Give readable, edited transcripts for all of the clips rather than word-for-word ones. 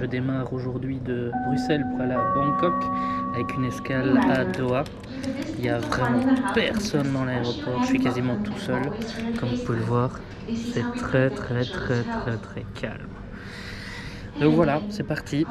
je démarre aujourd'hui de Bruxelles pour aller à Bangkok avec une escale à Doha. Il n'y a vraiment personne dans l'aéroport, je suis quasiment tout seul. Comme vous pouvez le voir, c'est très calme. Donc voilà, c'est parti.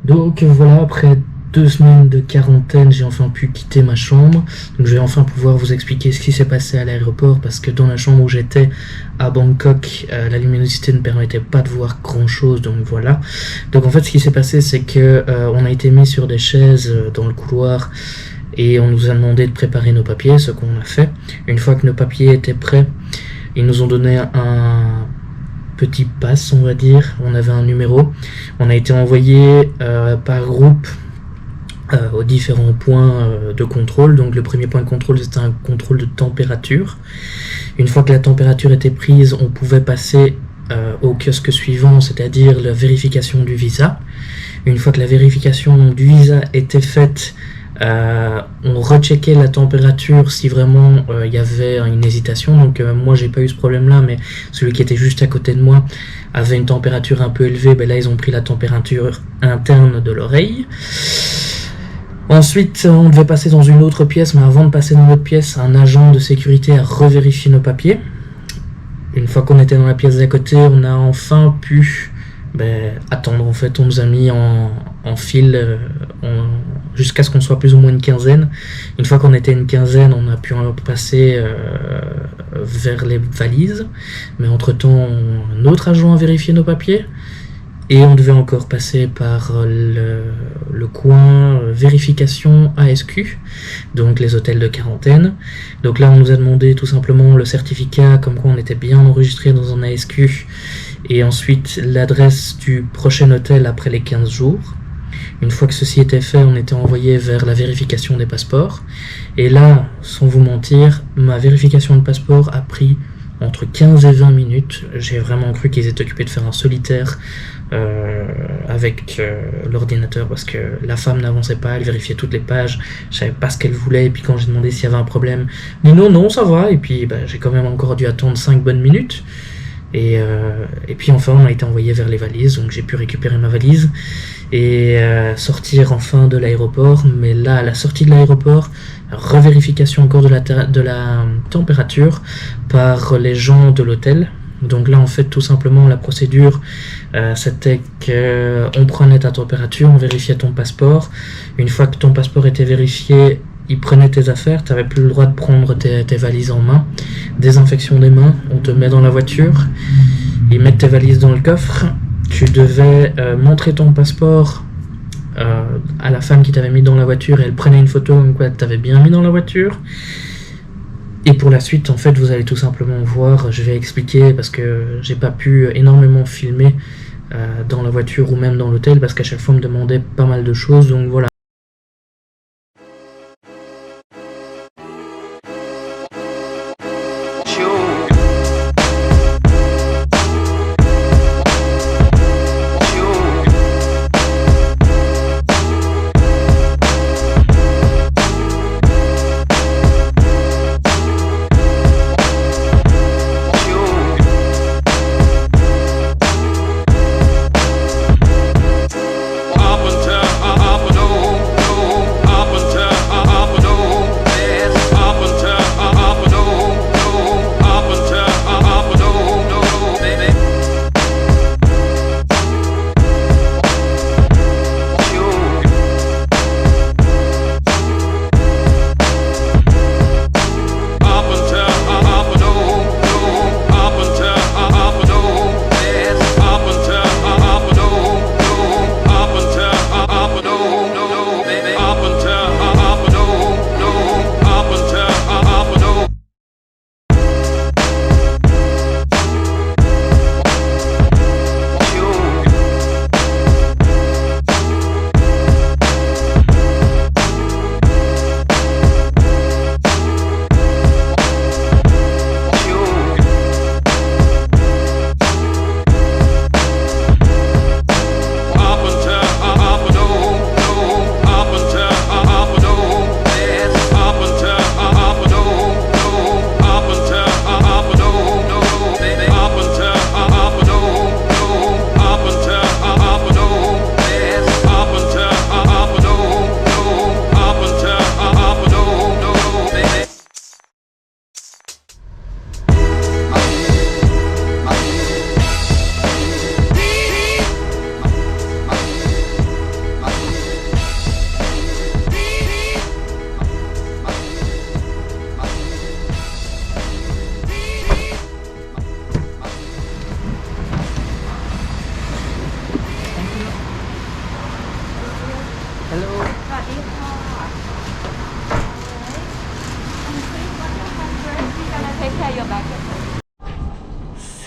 Donc voilà, après 2 semaines de quarantaine, j'ai enfin pu quitter ma chambre. Donc je vais enfin pouvoir vous expliquer ce qui s'est passé à l'aéroport, parce que dans la chambre où j'étais à Bangkok, la luminosité ne permettait pas de voir grand chose, donc voilà. Donc en fait ce qui s'est passé, c'est que on a été mis sur des chaises dans le couloir et on nous a demandé de préparer nos papiers, ce qu'on a fait. Une fois que nos papiers étaient prêts, ils nous ont donné un petit pass, on va dire. On avait un numéro, on a été envoyé par groupe aux différents points de contrôle. Donc le premier point de contrôle, c'était un contrôle de température. Une fois que la température était prise, on pouvait passer au kiosque suivant, c'est-à-dire la vérification du visa. Une fois que la vérification du visa était faite, on recheckait la température si vraiment il y avait une hésitation. Donc moi j'ai pas eu ce problème là, mais celui qui était juste à côté de moi avait une température un peu élevée. Ben là ils ont pris la température interne de l'oreille. Ensuite on devait passer dans une autre pièce, mais avant de passer dans l'autre pièce, un agent de sécurité a revérifié nos papiers. Une fois qu'on était dans la pièce d'à côté, on a enfin pu attendre. En fait on nous a mis en en file jusqu'à ce qu'on soit plus ou moins une quinzaine. Une fois qu'on était une quinzaine, on a pu passer vers les valises, mais entre-temps, un autre agent a vérifié nos papiers. Et on devait encore passer par le coin vérification ASQ, donc les hôtels de quarantaine. Donc là, on nous a demandé tout simplement le certificat, comme quoi on était bien enregistré dans un ASQ, et ensuite l'adresse du prochain hôtel après les 15 jours. Une fois que ceci était fait, on était envoyé vers la vérification des passeports. Et là, sans vous mentir, ma vérification de passeport a pris entre 15 et 20 minutes. J'ai vraiment cru qu'ils étaient occupés de faire un solitaire avec l'ordinateur, parce que la femme n'avançait pas, elle vérifiait toutes les pages, je savais pas ce qu'elle voulait, et puis quand j'ai demandé s'il y avait un problème, mais non, ça va, et puis j'ai quand même encore dû attendre 5 bonnes minutes. Et puis enfin on a été envoyé vers les valises, donc j'ai pu récupérer ma valise et sortir enfin de l'aéroport. Mais là, à la sortie de l'aéroport, revérification encore de la température par les gens de l'hôtel. Donc là, en fait, tout simplement, la procédure, c'était qu'on prenait ta température, on vérifiait ton passeport. Une fois que ton passeport était vérifié, ils prenaient tes affaires, tu n'avais plus le droit de prendre tes valises en main. Désinfection des mains, on te met dans la voiture, ils mettent tes valises dans le coffre. Tu devais montrer ton passeport à la femme qui t'avait mis dans la voiture, et elle prenait une photo comme quoi tu t'avais bien mis dans la voiture. Et pour la suite, en fait, vous allez tout simplement voir, je vais expliquer parce que j'ai pas pu énormément filmer dans la voiture ou même dans l'hôtel, parce qu'à chaque fois on me demandait pas mal de choses, donc voilà.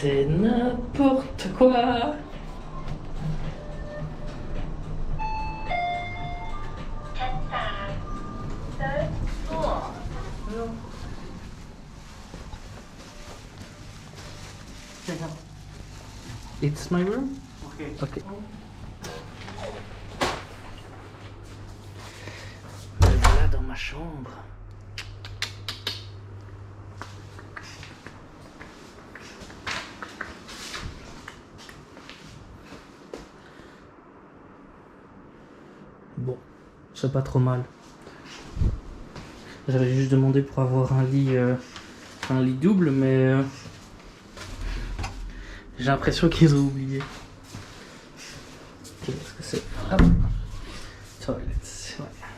C'est n'importe quoi. It's my room? Okay. Me voilà dans ma chambre. Bon, c'est pas trop mal. J'avais juste demandé pour avoir un lit double, mais j'ai l'impression qu'ils ont oublié. Qu'est-ce que c'est? Hop. toilets. Ouais.